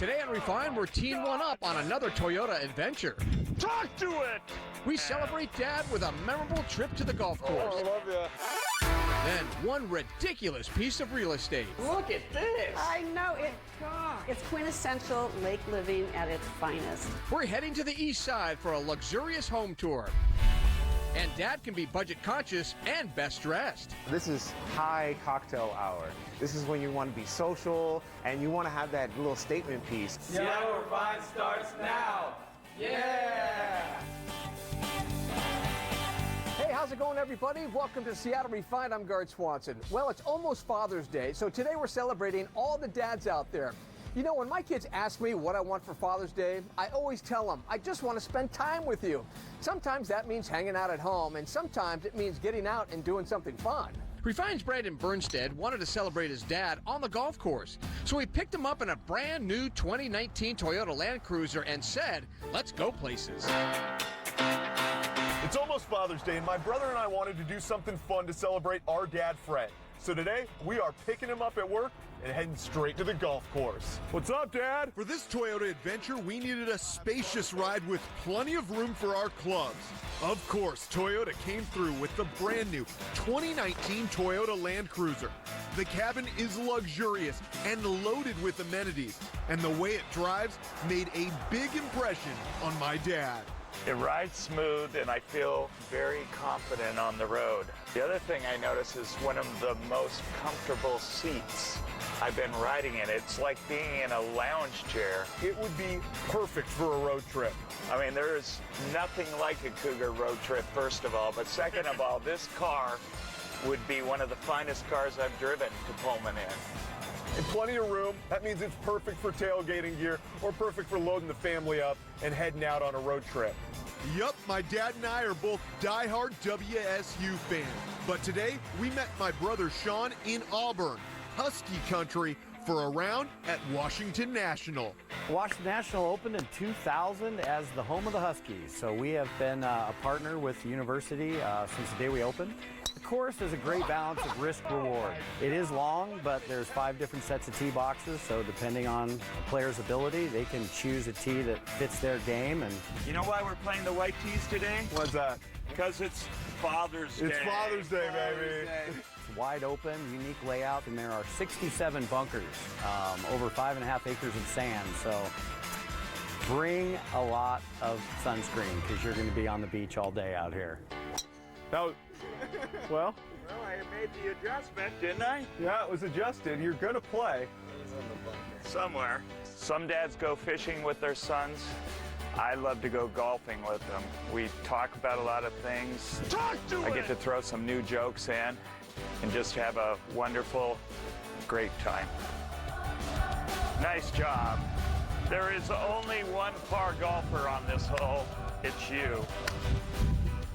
Today on Refine, we're Teen One Up on another Toyota adventure. Talk to it! We celebrate Dad with a memorable trip to the golf course. Oh, I love you. Then one ridiculous piece of real estate. Look at this! I know it's quintessential lake living at its finest. We're heading to the east side for a luxurious home tour. And Dad can be budget conscious and best dressed. This is high cocktail hour. This is when you want to be social and you want to have that little statement piece. Seattle Refine starts now. Yeah! Hey, how's it going, everybody? Welcome to Seattle Refined. I'm Gard Swanson. Well, it's almost Father's Day, so today we're celebrating all the dads out there. You know, when my kids ask me what I want for Father's Day, I always tell them, I just want to spend time with you. Sometimes that means hanging out at home, and sometimes it means getting out and doing something fun. Refine's Brandon Bernstead wanted to celebrate his dad on the golf course, so he picked him up in a brand new 2019 Toyota Land Cruiser and said, let's go places. It's almost Father's Day, and my brother and I wanted to do something fun to celebrate our dad, Fred. So today, we are picking him up at work and heading straight to the golf course. What's up, Dad? For this Toyota adventure, we needed a spacious ride with plenty of room for our clubs. Of course, Toyota came through with the brand new 2019 Toyota Land Cruiser. The cabin is luxurious and loaded with amenities, and the way it drives made a big impression on my dad. It rides smooth, and I feel very confident on the road. The other thing I notice is one of the most comfortable seats I've been riding in. It's like being in a lounge chair. It would be perfect for a road trip. I mean, there's nothing like a Cougar road trip, first of all, but second of all, this car would be one of the finest cars I've driven to Pullman in. And plenty of room. That means it's perfect for tailgating gear or perfect for loading the family up and heading out on a road trip. Yup, my dad and I are both diehard WSU fans. But today, we met my brother Sean in Auburn, Husky country, for a round at Washington National. Washington National opened in 2000 as the home of the Huskies, so we have been a partner with the university since the day we opened. The course is a great balance of risk-reward. It is long, but there's 5 different sets of tee boxes, so depending on a player's ability, they can choose a tee that fits their game. And You know why we're playing the white tees today? What's that? Because it's Father's Day. It's Father's Day, baby. it's wide open, unique layout, and there are 67 bunkers, over 5.5 acres of sand. So bring a lot of sunscreen because you're going to be on the beach all day out here. That was, well, I made the adjustment, didn't I? yeah, it was adjusted. You're going to play. Somewhere. Some dads go fishing with their sons. I love to go golfing with them. We talk about a lot of things. Talk to I get to throw some new jokes in and just have a wonderful, great time. Nice job. There is only one par golfer on this hole. It's you.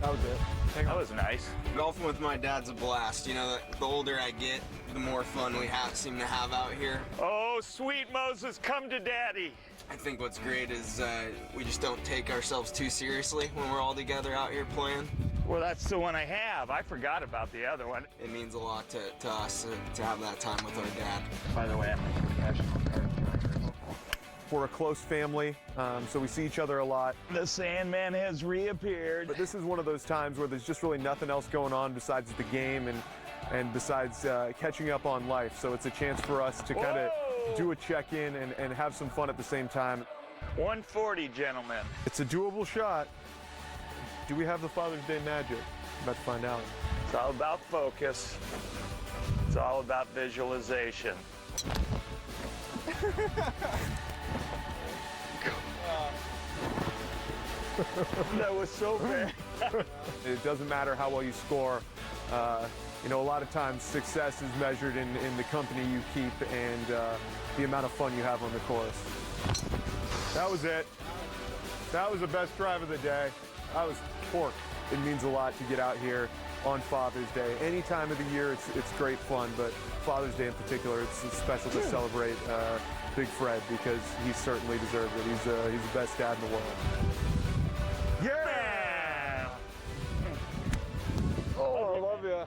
That was it. That was nice. Golfing with my dad's a blast. You know, the older I get, the more fun we seem to have out here. Oh, sweet Moses, come to daddy. I think what's great is we just don't take ourselves too seriously when we're all together out here playing. Well, that's the one I have. I forgot about the other one. It means a lot to us to have that time with our dad. By the way, I'm a professional card collector. We're a close family, so we see each other a lot. The Sandman has reappeared. But this is one of those times where there's just really nothing else going on besides the game and besides catching up on life. So it's a chance for us to kind of do a check-in and have some fun at the same time. 140, gentlemen. It's a doable shot. Do we have the Father's Day magic? I'm about to find out. It's all about focus. It's all about visualization. That was so bad. It doesn't matter how well you score. You know, a lot of times success is measured in the company you keep and the amount of fun you have on the course. That was it. That was the best drive of the day. That was pork. It means a lot to get out here on Father's Day. Any time of the year, it's great fun, but Father's Day in particular, it's special to celebrate Big Fred because he certainly deserves it. He's the best dad in the world. Yeah! Oh, I love you.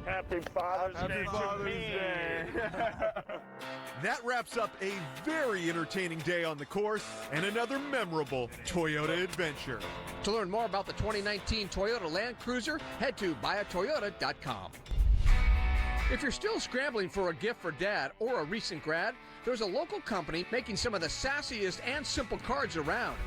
Happy Father's Day to me. That wraps up a very entertaining day on the course and another memorable Toyota adventure. To learn more about the 2019 Toyota Land Cruiser, head to buyatoyota.com. If you're still scrambling for a gift for dad or a recent grad, there's a local company making some of the sassiest and simple cards around.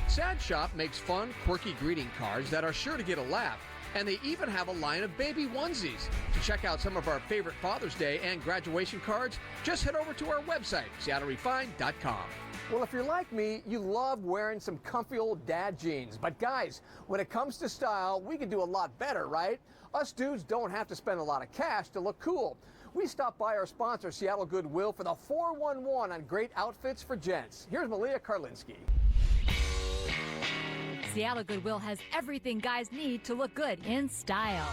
Sad Shop makes fun, quirky greeting cards that are sure to get a laugh, and they even have a line of baby onesies. To check out some of our favorite Father's Day and graduation cards, just head over to our website, SeattleRefined.com. Well, if you're like me, you love wearing some comfy old dad jeans. But guys, when it comes to style, we can do a lot better, right? Us dudes don't have to spend a lot of cash to look cool. We stopped by our sponsor, Seattle Goodwill, for the 411 on great outfits for gents. Here's Malia Karlinski. Seattle Goodwill has everything guys need to look good in style.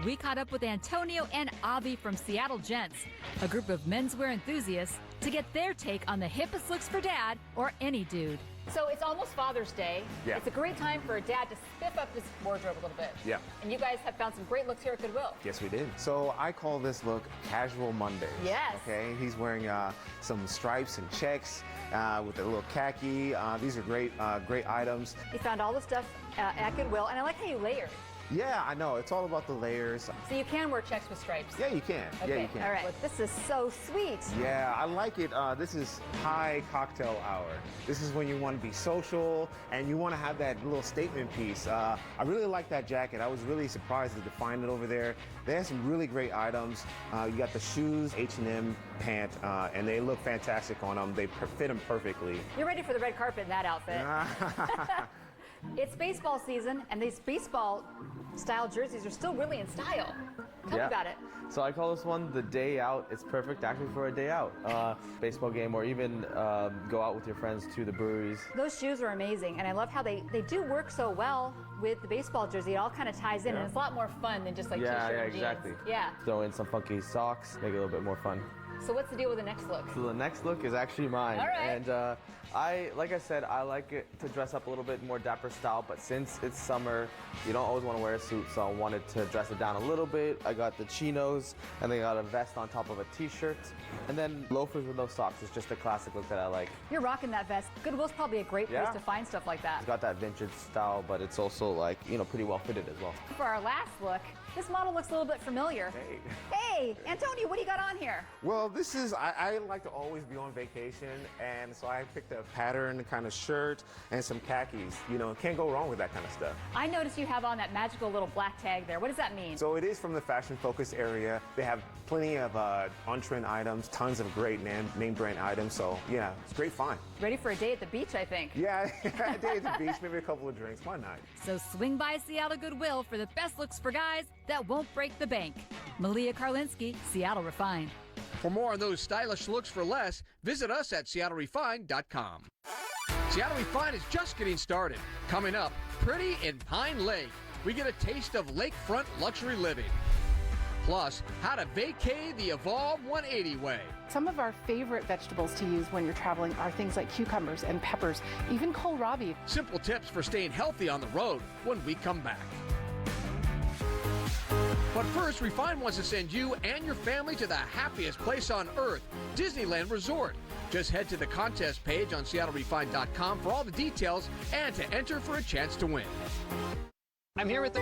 We caught up with Antonio and Avi from Seattle Gents, a group of menswear enthusiasts, to get their take on the hippest looks for dad or any dude. So it's almost Father's Day. Yeah. It's a great time for a dad to spiff up his wardrobe a little bit. Yeah. And you guys have found some great looks here at Goodwill. Yes, we did. So I call this look Casual Mondays. Yes. Okay, he's wearing some stripes and checks with a little khaki. These are great items. You found all the stuff at Goodwill, and I like how you layered. Yeah, I know. It's all about the layers. So you can wear checks with stripes. Yeah, you can. Okay. Yeah, you can. All right. Well, this is so sweet. Yeah, I like it. This is high cocktail hour. This is when you want to be social and you want to have that little statement piece. I really like that jacket. I was really surprised to find it over there. They have some really great items. You got the shoes, H&M pant, and they look fantastic on them. They fit them perfectly. You're ready for the red carpet in that outfit. It's baseball season, and these baseball-style jerseys are still really in style. Tell me about it. So I call this one the day out. It's perfect actually for a day out. Baseball game, or even go out with your friends to the breweries. Those shoes are amazing, and I love how they do work so well with the baseball jersey. It all kind of ties in, and it's a lot more fun than just like t-shirt and jeans. Exactly. Yeah. Throw in some funky socks, make it a little bit more fun. So what's the deal with the next look? So the next look is actually mine. All right. And like I said, I like it to dress up a little bit more dapper style, but since it's summer, you don't always want to wear a suit, so I wanted to dress it down a little bit. I got the chinos, and then got a vest on top of a t-shirt, and then loafers with no socks. It's just a classic look that I like. You're rocking that vest. Goodwill's probably a great place to find stuff like that. It's got that vintage style, but it's also like, pretty well fitted as well. For our last look, this model looks a little bit familiar. Hey, Antonio, what do you got on here? Well, this is, I like to always be on vacation, and so I picked a pattern kind of shirt and some khakis. Can't go wrong with that kind of stuff. I noticed you have on that magical little black tag there. What does that mean? So it is from the fashion focus area. They have plenty of on-trend items, tons of great name brand items. So yeah, it's great fun. Ready for a day at the beach, I think. Yeah, a day at the beach, maybe a couple of drinks. Why not? So swing by Seattle Goodwill for the best looks for guys that won't break the bank. Malia Karlinski, Seattle Refined. For more on those stylish looks for less, visit us at SeattleRefined.com. Seattle Refined is just getting started. Coming up, pretty in Pine Lake. We get a taste of lakefront luxury living. Plus, how to vacay the Evolve180 way. Some of our favorite vegetables to use when you're traveling are things like cucumbers and peppers, even kohlrabi. Simple tips for staying healthy on the road when we come back. But first, Refined wants to send you and your family to the happiest place on earth, Disneyland Resort. Just head to the contest page on SeattleRefined.com for all the details and to enter for a chance to win. I'm here with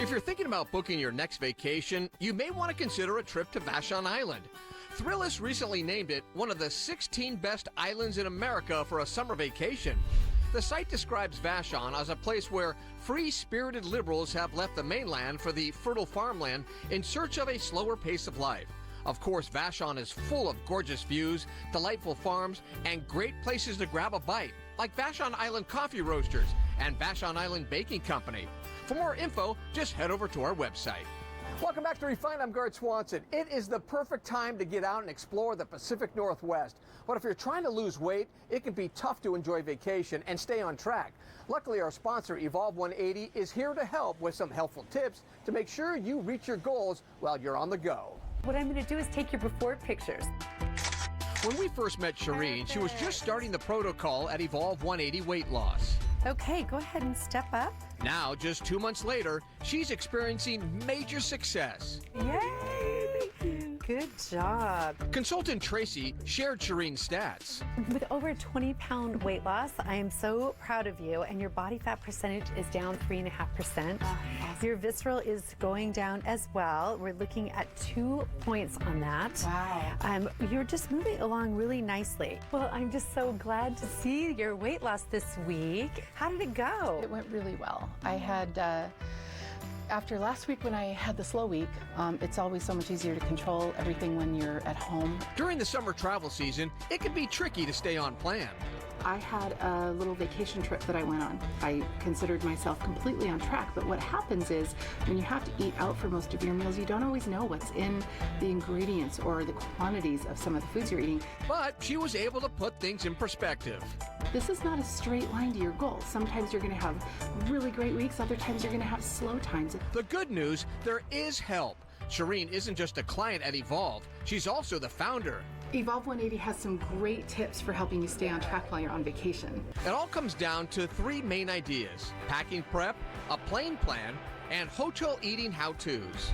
If you're thinking about booking your next vacation, you may want to consider a trip to Vashon Island. Thrillist recently named it one of the 16 best islands in America for a summer vacation. The site describes Vashon as a place where free-spirited liberals have left the mainland for the fertile farmland in search of a slower pace of life. Of course, Vashon is full of gorgeous views, delightful farms, and great places to grab a bite, like Vashon Island Coffee Roasters and Vashon Island Baking Company. For more info, just head over to our website. Welcome back to Refined. I'm Gart Swanson. It is the perfect time to get out and explore the Pacific Northwest. But if you're trying to lose weight, it can be tough to enjoy vacation and stay on track. Luckily, our sponsor, Evolve180, is here to help with some helpful tips to make sure you reach your goals while you're on the go. What I'm going to do is take your before pictures. When we first met Shireen, she was just starting the protocol at Evolve180 Weight Loss. Okay, go ahead and step up. Now, just 2 months later, she's experiencing major success. Yay! Thank you. Good job. Consultant Tracy shared Shireen's stats. With over a 20-pound weight loss, I am so proud of you, and your body fat percentage is down 3.5%. Your visceral is going down as well. We're looking at 2 points on that. Wow. You're just moving along really nicely. Well, I'm just so glad to see your weight loss this week. How did it go? It went really well. I had, after last week when I had the slow week, it's always so much easier to control everything when you're at home. During the summer travel season, it can be tricky to stay on plan. I had a little vacation trip that I went on. I considered myself completely on track, but what happens is when you have to eat out for most of your meals, you don't always know what's in the ingredients or the quantities of some of the foods you're eating. But she was able to put things in perspective. This is not a straight line to your goal. Sometimes you're going to have really great weeks, other times you're going to have slow times. The good news, there is help. Shireen isn't just a client at Evolve, she's also the founder. Evolve180 has some great tips for helping you stay on track while you're on vacation. It all comes down to 3 main ideas: packing prep, a plane plan, and hotel eating how-tos.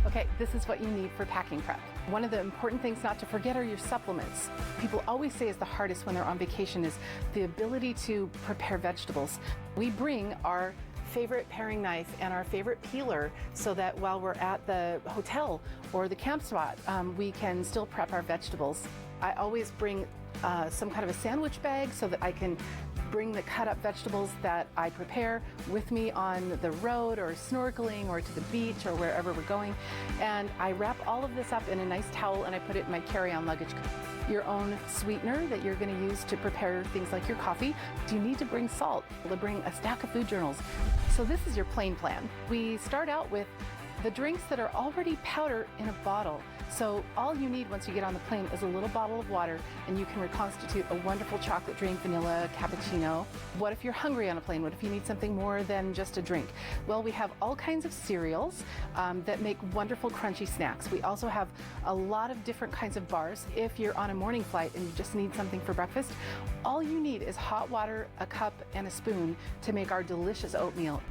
Okay, this is what you need for packing prep. One of the important things not to forget are your supplements. People always say is the hardest when they're on vacation is the ability to prepare vegetables. We bring our favorite paring knife and our favorite peeler so that while we're at the hotel or the camp spot, we can still prep our vegetables. I always bring some kind of a sandwich bag so that I can bring the cut up vegetables that I prepare with me on the road or snorkeling or to the beach or wherever we're going. And I wrap all of this up in a nice towel and I put it in my carry-on luggage. Your own sweetener that you're going to use to prepare things like your coffee. Do you need to bring salt? To bring a stack of food journals. So this is your plane plan. We start out with the drinks that are already powder in a bottle. So all you need once you get on the plane is a little bottle of water and you can reconstitute a wonderful chocolate drink, vanilla, cappuccino. What if you're hungry on a plane? What if you need something more than just a drink? Well, we have all kinds of cereals that make wonderful crunchy snacks. We also have a lot of different kinds of bars. If you're on a morning flight and you just need something for breakfast, all you need is hot water, a cup, and a spoon to make our delicious oatmeal.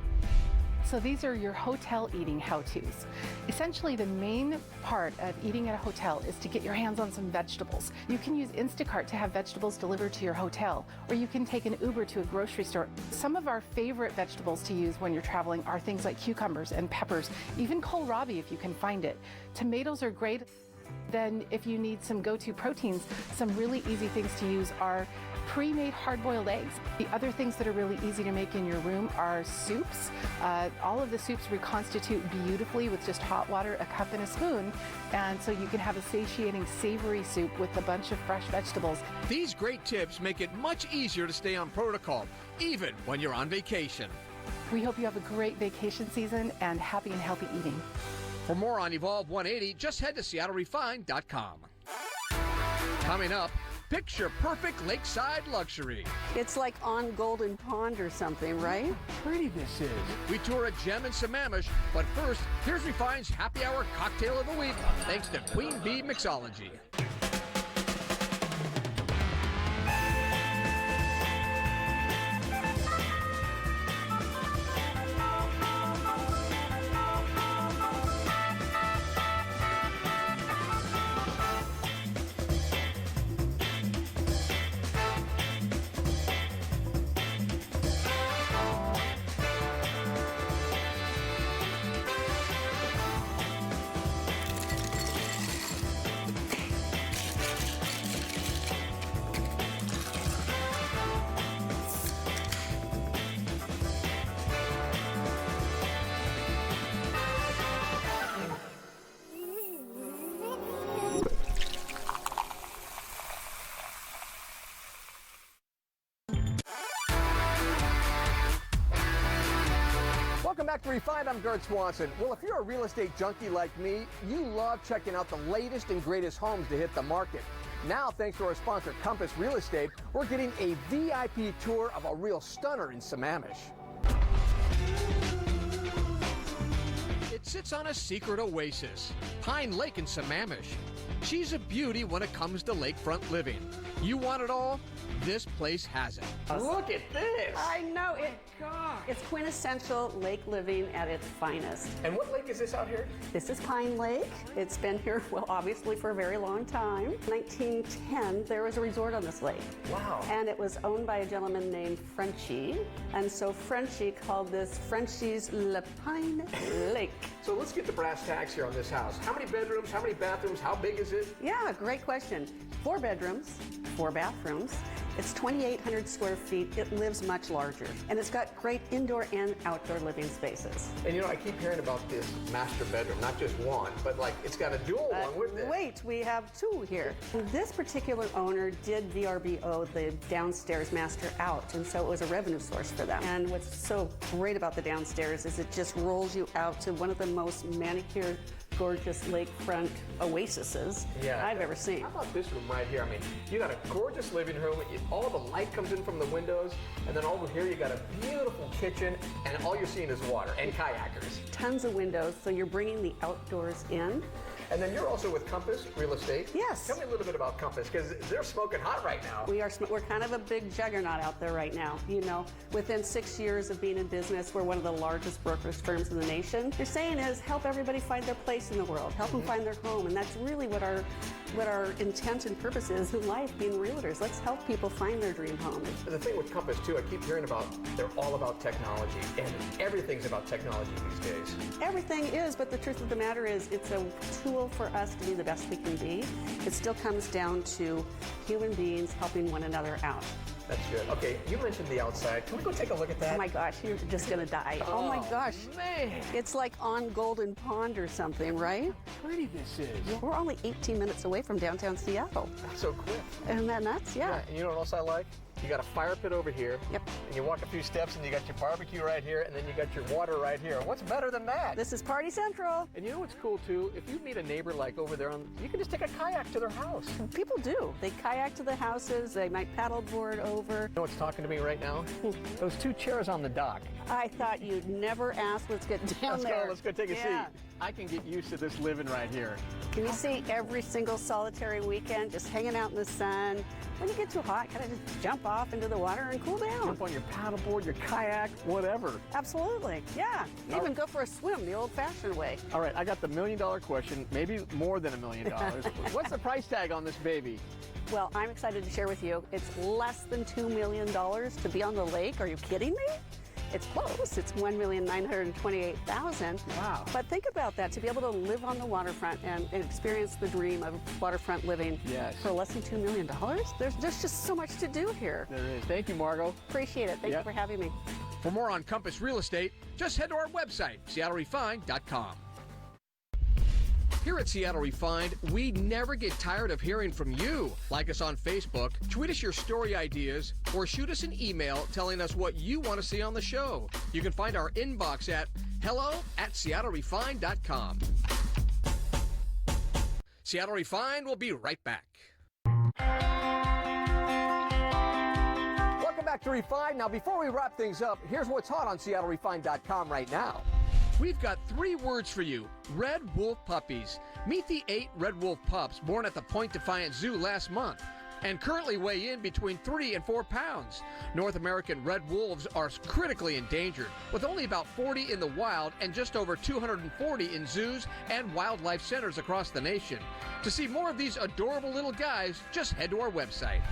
So these are your hotel eating how-tos. Essentially, the main part of eating at a hotel is to get your hands on some vegetables. You can use Instacart to have vegetables delivered to your hotel, or you can take an Uber to a grocery store. Some of our favorite vegetables to use when you're traveling are things like cucumbers and peppers, even kohlrabi if you can find it. Tomatoes are great. Then if you need some go-to proteins, some really easy things to use are pre-made hard-boiled eggs. The other things that are really easy to make in your room are soups. All of the soups reconstitute beautifully with just hot water, a cup, and a spoon. And so you can have a satiating, savory soup with a bunch of fresh vegetables. These great tips make it much easier to stay on protocol, even when you're on vacation. We hope you have a great vacation season and happy and healthy eating. For more on Evolve180, just head to SeattleRefined.com. Coming up, picture-perfect lakeside luxury. It's like on Golden Pond or something, right? How pretty this is. We tour a gem in Sammamish, but first, here's Refined's Happy Hour Cocktail of the Week, thanks to Queen Bee Mixology. Welcome back to Refined. I'm Gert Swanson. Well, if you're a real estate junkie like me, you love checking out the latest and greatest homes to hit the market. Now, thanks to our sponsor, Compass Real Estate, we're getting a VIP tour of a real stunner in Sammamish. It sits on a secret oasis, Pine Lake in Sammamish. She's a beauty when it comes to lakefront living. You want it all? This place has it. Look at this. I know it. It's quintessential lake living at its finest. And what lake is this out here? This is Pine Lake. It's been here, well, obviously for a very long time. 1910, there was a resort on this lake. Wow. And it was owned by a gentleman named Frenchie. And so Frenchie called this Frenchie's Le Pine Lake. So let's get the brass tacks here on this house. How many bedrooms? How many bathrooms? How big is it? Yeah, great question. 4 bedrooms, 4 bathrooms. It's 2,800 square feet. It lives much larger. And it's got great indoor and outdoor living spaces. And you know, I keep hearing about this master bedroom, not just one, but like it's got a dual one with it. Wait, we have 2 here. This particular owner did VRBO, the downstairs master out, and so it was a revenue source for them. And what's so great about the downstairs is it just rolls you out to one of the most manicured, gorgeous lakefront oases I've ever seen. How about this room right here? I mean, you got a gorgeous living room. All the light comes in from the windows, and then over here you got a beautiful kitchen, and all you're seeing is water and kayakers. Tons of windows, so you're bringing the outdoors in. And then you're also with Compass Real Estate. Yes. Tell me a little bit about Compass, because they're smoking hot right now. We're kind of a big juggernaut out there right now. You know, within 6 years of being in business, we're one of the largest brokerage firms in the nation. Their saying is help everybody find their place in the world, help them find their home, and that's really what our intent and purpose is in life, being realtors. Let's help people find their dream home. The thing with Compass too, I keep hearing about, they're all about technology, and everything's about technology these days. Everything is, but the truth of the matter is it's a tool for us to be the best we can be. It still comes down to human beings helping one another out. That's good. Okay, you mentioned the outside. Can we go take a look at that? Oh my gosh, you're just gonna die. Oh my gosh. Man. It's like on Golden Pond or something, right? How pretty this is. We're only 18 minutes away from downtown Seattle. That's so quick. Isn't that nuts? Yeah. And you know what else I like? You got a fire pit over here. Yep. And you walk a few steps and you got your barbecue right here, and then you got your water right here. What's better than that? This is Party Central. And you know what's cool too? If you meet a neighbor like over there, you can just take a kayak to their house. People do. They kayak to the houses. They might paddleboard over. You know what's talking to me right now? Those 2 chairs on the dock. I thought you'd never ask. Let's get down there. Let's go take a seat. I can get used to this living right here. Can you see every single solitary weekend just hanging out in the sun? When you get too hot, kind of just jump off into the water and cool down. Jump on your paddleboard, your kayak, whatever. Absolutely, yeah. You even go for a swim the old-fashioned way. All right, I got the $1 million question, maybe more than $1 million. What's the price tag on this baby? Well, I'm excited to share with you. It's less than $2 million to be on the lake. Are you kidding me? It's close. It's $1,928,000. Wow. But think about that, to be able to live on the waterfront and experience the dream of waterfront living for less than $2 million. There's just so much to do here. There is. Thank you, Margot. Appreciate it. Thank you for having me. For more on Compass Real Estate, just head to our website, SeattleRefined.com. Here at Seattle Refined, we never get tired of hearing from you. Like us on Facebook, tweet us your story ideas, or shoot us an email telling us what you want to see on the show. You can find our inbox at hello@SeattleRefined.com. Seattle Refined will be right back. Welcome back to Refined. Now, before we wrap things up, here's what's hot on SeattleRefined.com right now. We've got 3 words for you: Red Wolf Puppies. Meet the 8 Red Wolf pups born at the Point Defiance Zoo last month and currently weigh in between 3 and 4 pounds. North American red wolves are critically endangered, with only about 40 in the wild and just over 240 in zoos and wildlife centers across the nation. To see more of these adorable little guys, just head to our website.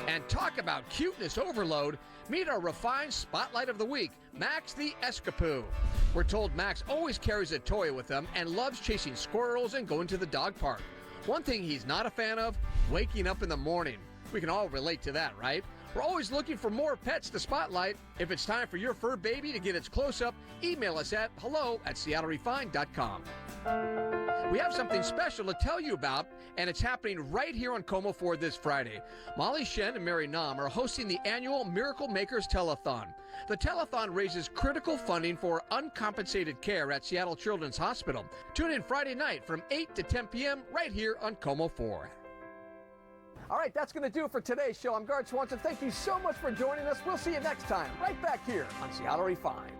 And talk about cuteness overload, meet our refined spotlight of the week, Max the Escapoo. We're told Max always carries a toy with him and loves chasing squirrels and going to the dog park. One thing he's not a fan of, waking up in the morning. We can all relate to that, right? We're always looking for more pets to spotlight. If it's time for your fur baby to get its close-up, email us at hello@SeattleRefined.com. We have something special to tell you about, and it's happening right here on Como Ford this Friday. Molly Shen and Mary Nam are hosting the annual Miracle Makers Telethon. The telethon raises critical funding for uncompensated care at Seattle Children's Hospital. Tune in Friday night from 8 to 10 p.m. right here on Como Ford. All right, that's going to do it for today's show. I'm Garth Swanson. Thank you so much for joining us. We'll see you next time, right back here on Seattle Refined.